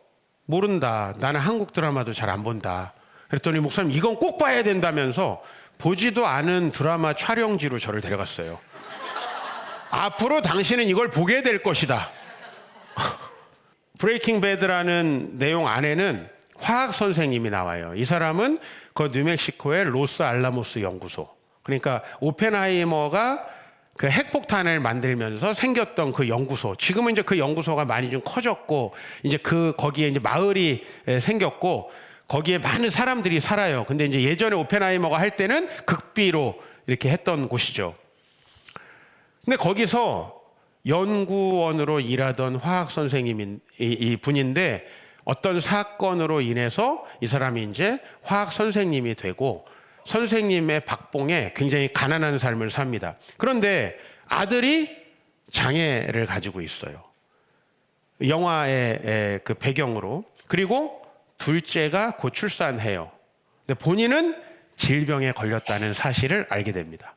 모른다. 나는 한국 드라마도 잘 안 본다. 그랬더니 목사님 이건 꼭 봐야 된다면서 보지도 않은 드라마 촬영지로 저를 데려갔어요. 앞으로 당신은 이걸 보게 될 것이다. 브레이킹 배드라는 내용 안에는 화학 선생님이 나와요. 이 사람은 그 뉴멕시코의 로스 알라모스 연구소. 그러니까 오펜하이머가 그 핵폭탄을 만들면서 생겼던 그 연구소. 지금은 이제 그 연구소가 많이 좀 커졌고, 이제 거기에 이제 마을이 생겼고, 거기에 많은 사람들이 살아요. 근데 이제 예전에 오펜하이머가 할 때는 극비로 이렇게 했던 곳이죠. 근데 거기서 연구원으로 일하던 화학 선생님인 이 분인데 어떤 사건으로 인해서 이 사람이 이제 화학 선생님이 되고 선생님의 박봉에 굉장히 가난한 삶을 삽니다. 그런데 아들이 장애를 가지고 있어요. 영화의 그 배경으로. 그리고 둘째가 곧 출산해요. 근데 본인은 질병에 걸렸다는 사실을 알게 됩니다.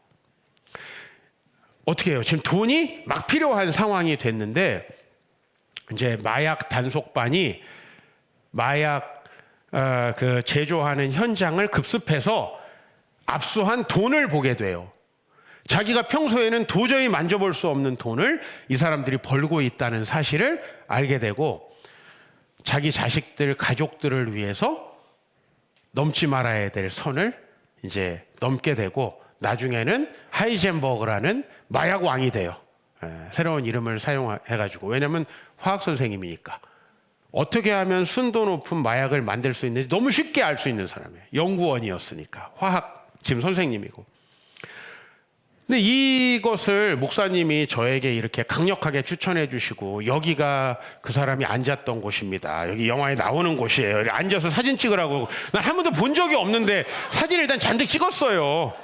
어떻게 해요? 지금 돈이 막 필요한 상황이 됐는데 이제 마약 단속반이 마약 그 제조하는 현장을 급습해서 압수한 돈을 보게 돼요. 자기가 평소에는 도저히 만져볼 수 없는 돈을 이 사람들이 벌고 있다는 사실을 알게 되고 자기 자식들, 가족들을 위해서 넘지 말아야 될 선을 이제 넘게 되고 나중에는 하이젠버그라는 마약 왕이 돼요. 새로운 이름을 사용해가지고. 왜냐하면 화학 선생님이니까. 어떻게 하면 순도 높은 마약을 만들 수 있는지 너무 쉽게 알 수 있는 사람이에요. 연구원이었으니까. 화학 지금 선생님이고. 근데 이것을 목사님이 저에게 이렇게 강력하게 추천해 주시고 여기가 그 사람이 앉았던 곳입니다. 여기 영화에 나오는 곳이에요. 여기 앉아서 사진 찍으라고. 난 한 번도 본 적이 없는데 사진을 일단 잔뜩 찍었어요.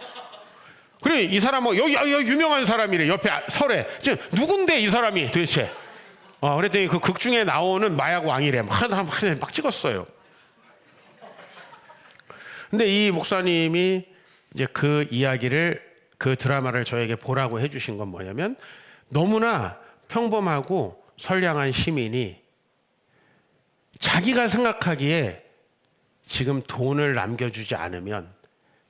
그래 이 사람 뭐 여기 유명한 사람이래. 옆에 설에 지금 누군데 이 사람이 도대체. 그랬더니 그 극 중에 나오는 마약 왕이래. 막 찍었어요. 근데 이 목사님이 이제 그 이야기를 그 드라마를 저에게 보라고 해주신 건 뭐냐면 너무나 평범하고 선량한 시민이 자기가 생각하기에 지금 돈을 남겨주지 않으면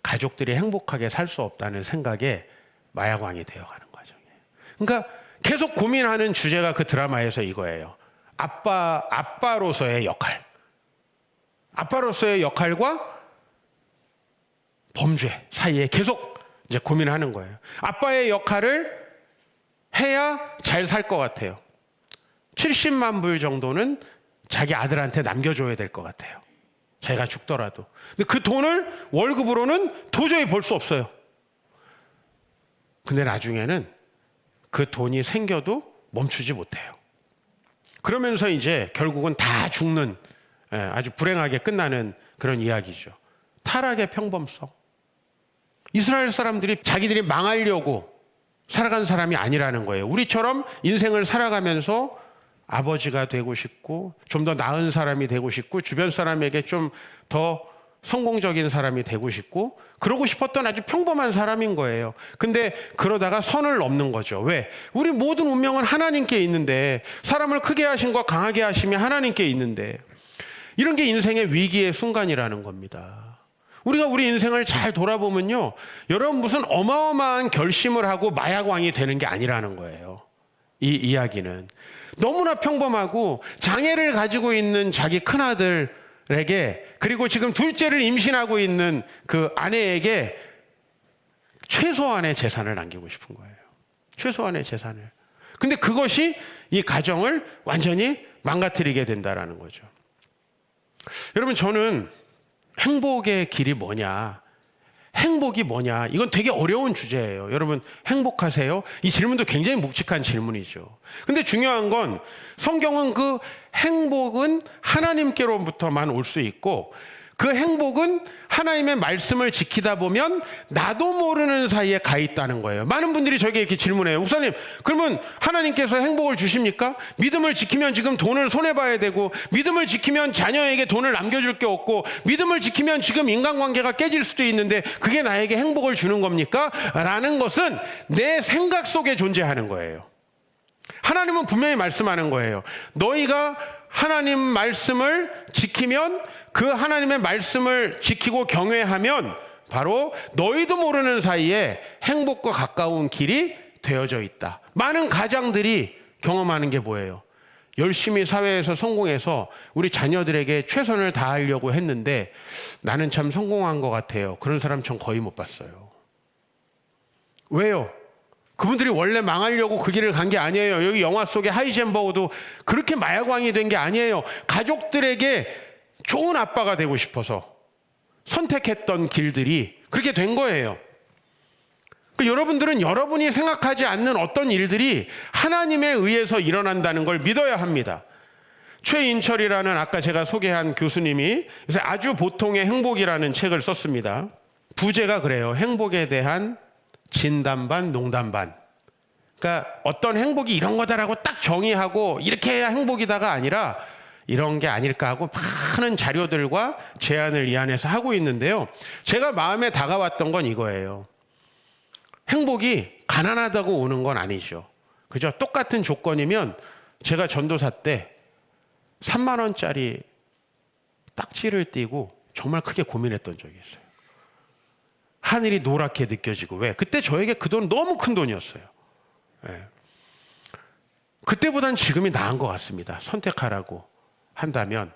가족들이 행복하게 살 수 없다는 생각에 마약왕이 되어가는 과정이에요. 그러니까 계속 고민하는 주제가 그 드라마에서 이거예요. 아빠로서의 역할. 아빠로서의 역할과 범죄 사이에 계속 이제 고민하는 거예요. 아빠의 역할을 해야 잘 살 것 같아요. 70만 불 정도는 자기 아들한테 남겨줘야 될 것 같아요. 자기가 죽더라도. 근데 그 돈을 월급으로는 도저히 벌 수 없어요. 근데 나중에는 그 돈이 생겨도 멈추지 못해요. 그러면서 이제 결국은 다 죽는 아주 불행하게 끝나는 그런 이야기죠. 타락의 평범성. 이스라엘 사람들이 자기들이 망하려고 살아간 사람이 아니라는 거예요. 우리처럼 인생을 살아가면서 아버지가 되고 싶고 좀 더 나은 사람이 되고 싶고 주변 사람에게 좀 더 성공적인 사람이 되고 싶고 그러고 싶었던 아주 평범한 사람인 거예요. 근데 그러다가 선을 넘는 거죠. 왜? 우리 모든 운명은 하나님께 있는데, 사람을 크게 하신 것 강하게 하심이 하나님께 있는데, 이런 게 인생의 위기의 순간이라는 겁니다. 우리가 우리 인생을 잘 돌아보면요, 여러분 무슨 어마어마한 결심을 하고 마약왕이 되는 게 아니라는 거예요. 이 이야기는 너무나 평범하고 장애를 가지고 있는 자기 큰아들에게, 그리고 지금 둘째를 임신하고 있는 그 아내에게 최소한의 재산을 남기고 싶은 거예요. 최소한의 재산을. 근데 그것이 이 가정을 완전히 망가뜨리게 된다라는 거죠. 여러분, 저는 행복의 길이 뭐냐, 행복이 뭐냐, 이건 되게 어려운 주제예요. 여러분, 행복하세요? 이 질문도 굉장히 묵직한 질문이죠. 근데 중요한 건 성경은 그 행복은 하나님께로부터만 올 수 있고, 그 행복은 하나님의 말씀을 지키다 보면 나도 모르는 사이에 가 있다는 거예요. 많은 분들이 저에게 이렇게 질문해요. 목사님, 그러면 하나님께서 행복을 주십니까? 믿음을 지키면 지금 돈을 손해봐야 되고, 믿음을 지키면 자녀에게 돈을 남겨줄 게 없고, 믿음을 지키면 지금 인간관계가 깨질 수도 있는데 그게 나에게 행복을 주는 겁니까? 라는 것은 내 생각 속에 존재하는 거예요. 하나님은 분명히 말씀하는 거예요. 너희가 하나님 말씀을 지키면, 그 하나님의 말씀을 지키고 경외하면 바로 너희도 모르는 사이에 행복과 가까운 길이 되어져 있다. 많은 가장들이 경험하는 게 뭐예요? 열심히 사회에서 성공해서 우리 자녀들에게 최선을 다하려고 했는데 나는 참 성공한 것 같아요. 그런 사람 전 거의 못 봤어요. 왜요? 그분들이 원래 망하려고 그 길을 간 게 아니에요. 여기 영화 속의 하이젠버그도 그렇게 마약왕이 된 게 아니에요. 가족들에게 좋은 아빠가 되고 싶어서 선택했던 길들이 그렇게 된 거예요. 그러니까 여러분들은 여러분이 생각하지 않는 어떤 일들이 하나님에 의해서 일어난다는 걸 믿어야 합니다. 최인철이라는 아까 제가 소개한 교수님이 요새 아주 보통의 행복이라는 책을 썼습니다. 부제가 그래요. 행복에 대한 진담반, 농담반. 그러니까 어떤 행복이 이런 거다라고 딱 정의하고 이렇게 해야 행복이다가 아니라 이런 게 아닐까 하고 많은 자료들과 제안을 이 안에서 하고 있는데요. 제가 마음에 다가왔던 건 이거예요. 행복이 가난하다고 오는 건 아니죠. 그죠? 똑같은 조건이면 제가 전도사 때 3만 원짜리 딱지를 띄고 정말 크게 고민했던 적이 있어요. 하늘이 노랗게 느껴지고. 왜? 그때 저에게 그 돈 너무 큰 돈이었어요. 네. 그때보단 지금이 나은 것 같습니다. 선택하라고 한다면.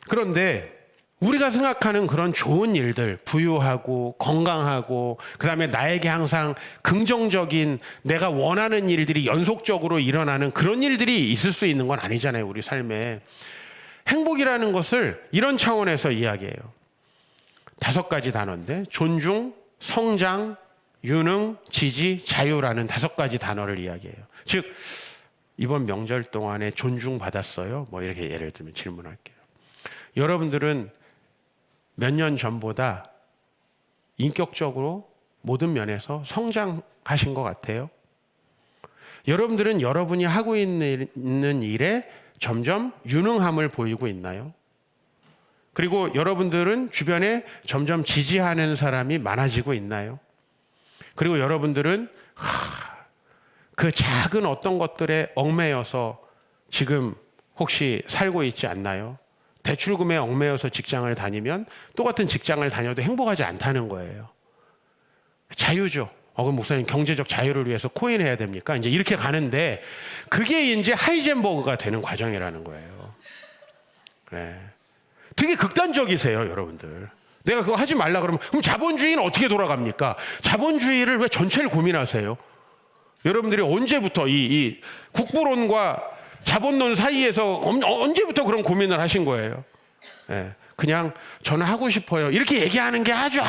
그런데 우리가 생각하는 그런 좋은 일들, 부유하고 건강하고 그다음에 나에게 항상 긍정적인 내가 원하는 일들이 연속적으로 일어나는 그런 일들이 있을 수 있는 건 아니잖아요. 우리 삶에. 행복이라는 것을 이런 차원에서 이야기해요. 5가지 단어인데 존중, 성장, 유능, 지지, 자유라는 5가지 단어를 이야기해요. 즉 이번 명절 동안에 존중받았어요? 뭐 이렇게 예를 들면 질문할게요. 여러분들은 몇 년 전보다 인격적으로 모든 면에서 성장하신 것 같아요? 여러분들은 여러분이 하고 있는 일에 점점 유능함을 보이고 있나요? 그리고 여러분들은 주변에 점점 지지하는 사람이 많아지고 있나요? 그리고 여러분들은 그 작은 어떤 것들에 얽매여서 지금 혹시 살고 있지 않나요? 대출금에 얽매여서 직장을 다니면 똑같은 직장을 다녀도 행복하지 않다는 거예요. 자유죠. 그럼 목사님 경제적 자유를 위해서 코인 해야 됩니까? 이제 이렇게 가는데 그게 이제 하이젠버그가 되는 과정이라는 거예요. 네. 되게 극단적이세요, 여러분들. 내가 그거 하지 말라 그러면 그럼 자본주의는 어떻게 돌아갑니까? 자본주의를 왜 전체를 고민하세요? 여러분들이 언제부터 이 국부론과 자본론 사이에서 언제부터 그런 고민을 하신 거예요? 네. 그냥 저는 하고 싶어요. 이렇게 얘기하는 게 아주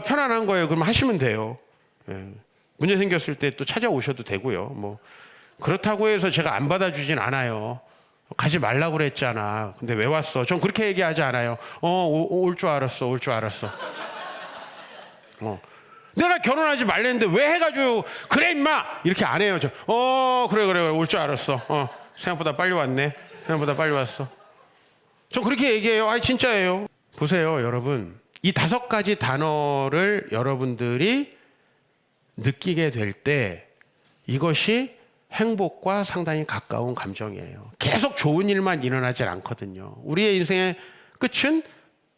편안한 거예요. 그럼 하시면 돼요. 네. 문제 생겼을 때 또 찾아오셔도 되고요. 뭐 그렇다고 해서 제가 안 받아주진 않아요. 가지 말라고 그랬잖아. 근데 왜 왔어? 전 그렇게 얘기하지 않아요. 올 줄 알았어. 올 줄 알았어. 내가 결혼하지 말랬는데 왜 해가지고 그래 임마 이렇게 안 해요. 그래 올 줄 알았어. 생각보다 빨리 왔네. 생각보다 빨리 왔어. 저 그렇게 얘기해요. 아니 진짜예요. 보세요, 여러분. 이 5가지 단어를 여러분들이 느끼게 될 때 이것이 행복과 상당히 가까운 감정이에요. 계속 좋은 일만 일어나질 않거든요. 우리의 인생의 끝은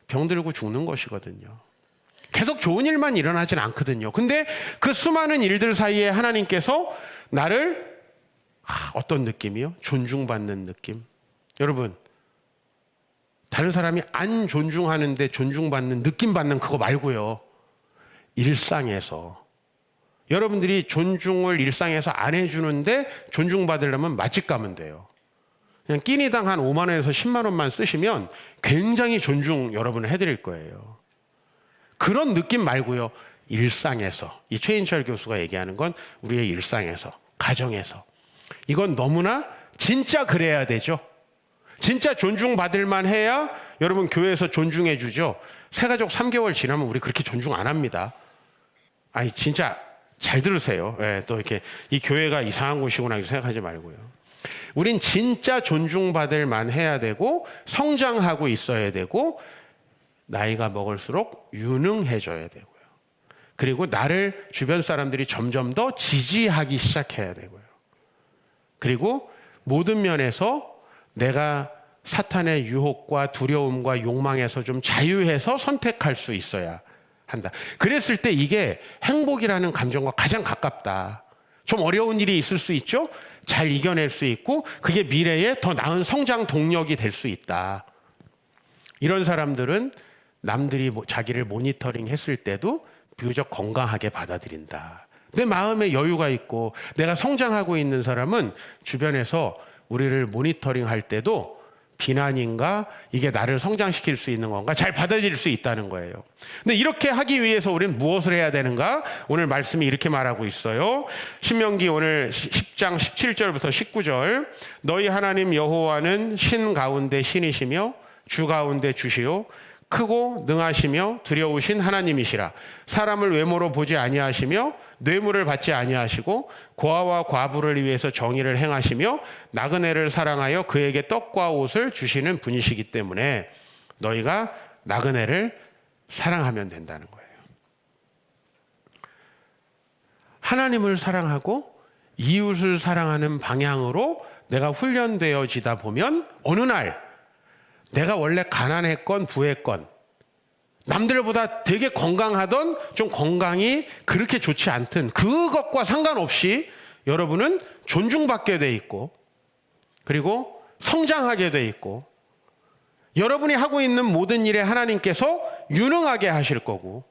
병들고 죽는 것이거든요. 계속 좋은 일만 일어나진 않거든요. 근데 그 수많은 일들 사이에 하나님께서 나를 어떤 느낌이요? 존중받는 느낌. 여러분, 다른 사람이 안 존중하는데 존중받는 느낌 받는 그거 말고요. 일상에서 여러분들이 존중을 일상에서 안 해주는데 존중받으려면 맛집 가면 돼요. 그냥 끼니당 한 5만 원에서 10만 원만 쓰시면 굉장히 존중 여러분을 해드릴 거예요. 그런 느낌 말고요. 일상에서. 이 최인철 교수가 얘기하는 건 우리의 일상에서, 가정에서. 이건 너무나 진짜 그래야 되죠. 진짜 존중받을 만 해야 여러분 교회에서 존중해 주죠. 새가족 3개월 지나면 우리 그렇게 존중 안 합니다. 아니 진짜 잘 들으세요. 예, 또 이렇게 이 교회가 이상한 곳이구나 생각하지 말고요. 우린 진짜 존중받을 만 해야 되고 성장하고 있어야 되고 나이가 먹을수록 유능해져야 되고요. 그리고 나를 주변 사람들이 점점 더 지지하기 시작해야 되고요. 그리고 모든 면에서 내가 사탄의 유혹과 두려움과 욕망에서 좀 자유해서 선택할 수 있어야 한다. 그랬을 때 이게 행복이라는 감정과 가장 가깝다. 좀 어려운 일이 있을 수 있죠? 잘 이겨낼 수 있고 그게 미래에 더 나은 성장 동력이 될 수 있다. 이런 사람들은 남들이 자기를 모니터링 했을 때도 비교적 건강하게 받아들인다. 내 마음에 여유가 있고 내가 성장하고 있는 사람은 주변에서 우리를 모니터링 할 때도 비난인가 이게 나를 성장시킬 수 있는 건가 잘 받아들일 수 있다는 거예요. 근데 이렇게 하기 위해서 우리는 무엇을 해야 되는가? 오늘 말씀이 이렇게 말하고 있어요. 신명기 오늘 10장 17절부터 19절. 너희 하나님 여호와는 신 가운데 신이시며 주 가운데 주시요 크고 능하시며 두려우신 하나님이시라. 사람을 외모로 보지 아니하시며 뇌물을 받지 아니하시고 고아와 과부를 위해서 정의를 행하시며 나그네를 사랑하여 그에게 떡과 옷을 주시는 분이시기 때문에 너희가 나그네를 사랑하면 된다는 거예요. 하나님을 사랑하고 이웃을 사랑하는 방향으로 내가 훈련되어지다 보면 어느 날 내가 원래 가난했건 부했건 남들보다 되게 건강하던 좀 건강이 그렇게 좋지 않든 그것과 상관없이 여러분은 존중받게 돼 있고 그리고 성장하게 돼 있고 여러분이 하고 있는 모든 일에 하나님께서 유능하게 하실 거고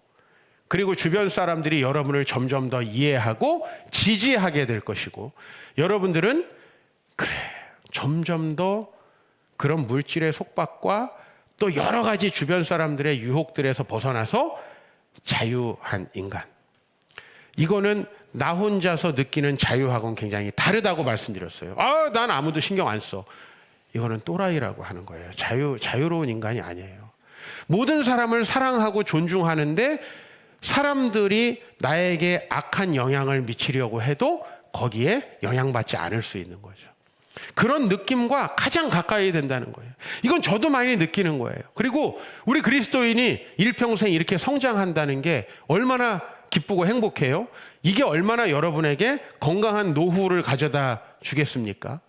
그리고 주변 사람들이 여러분을 점점 더 이해하고 지지하게 될 것이고 여러분들은 그래 점점 더 그런 물질의 속박과 또 여러 가지 주변 사람들의 유혹들에서 벗어나서 자유한 인간. 이거는 나 혼자서 느끼는 자유하고는 굉장히 다르다고 말씀드렸어요. 난 아무도 신경 안 써. 이거는 또라이라고 하는 거예요. 자유로운 인간이 아니에요. 모든 사람을 사랑하고 존중하는데 사람들이 나에게 악한 영향을 미치려고 해도 거기에 영향받지 않을 수 있는 거죠. 그런 느낌과 가장 가까이 된다는 거예요. 이건 저도 많이 느끼는 거예요. 그리고 우리 그리스도인이 일평생 이렇게 성장한다는 게 얼마나 기쁘고 행복해요? 이게 얼마나 여러분에게 건강한 노후를 가져다 주겠습니까?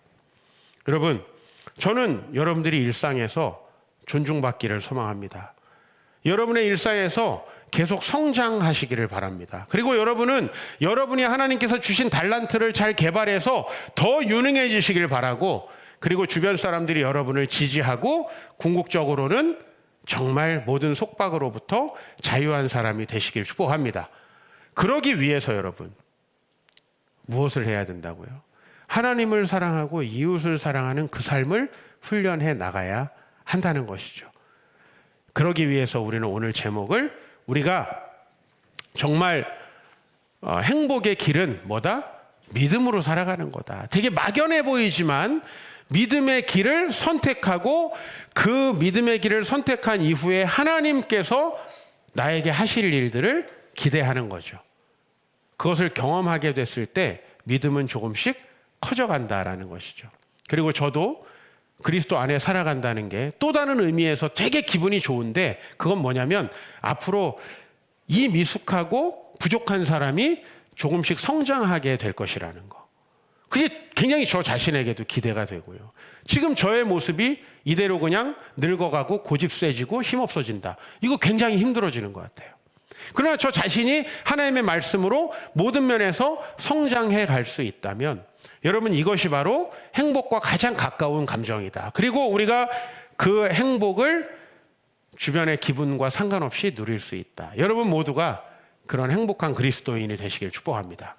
여러분, 저는 여러분들이 일상에서 존중받기를 소망합니다. 여러분의 일상에서 계속 성장하시기를 바랍니다. 그리고 여러분은 여러분이 하나님께서 주신 달란트를 잘 개발해서 더 유능해지시길 바라고 그리고 주변 사람들이 여러분을 지지하고 궁극적으로는 정말 모든 속박으로부터 자유한 사람이 되시길 축복합니다. 그러기 위해서 여러분 무엇을 해야 된다고요? 하나님을 사랑하고 이웃을 사랑하는 그 삶을 훈련해 나가야 한다는 것이죠. 그러기 위해서 우리는 오늘 제목을 우리가 정말 행복의 길은 뭐다? 믿음으로 살아가는 거다. 되게 막연해 보이지만 믿음의 길을 선택하고 그 믿음의 길을 선택한 이후에 하나님께서 나에게 하실 일들을 기대하는 거죠. 그것을 경험하게 됐을 때 믿음은 조금씩 커져간다라는 것이죠. 그리고 저도 그리스도 안에 살아간다는 게 또 다른 의미에서 되게 기분이 좋은데, 그건 뭐냐면 앞으로 이 미숙하고 부족한 사람이 조금씩 성장하게 될 것이라는 거. 그게 굉장히 저 자신에게도 기대가 되고요. 지금 저의 모습이 이대로 그냥 늙어가고 고집세지고 힘없어진다. 이거 굉장히 힘들어지는 것 같아요. 그러나 저 자신이 하나님의 말씀으로 모든 면에서 성장해 갈 수 있다면 여러분, 이것이 바로 행복과 가장 가까운 감정이다. 그리고 우리가 그 행복을 주변의 기분과 상관없이 누릴 수 있다. 여러분 모두가 그런 행복한 그리스도인이 되시길 축복합니다.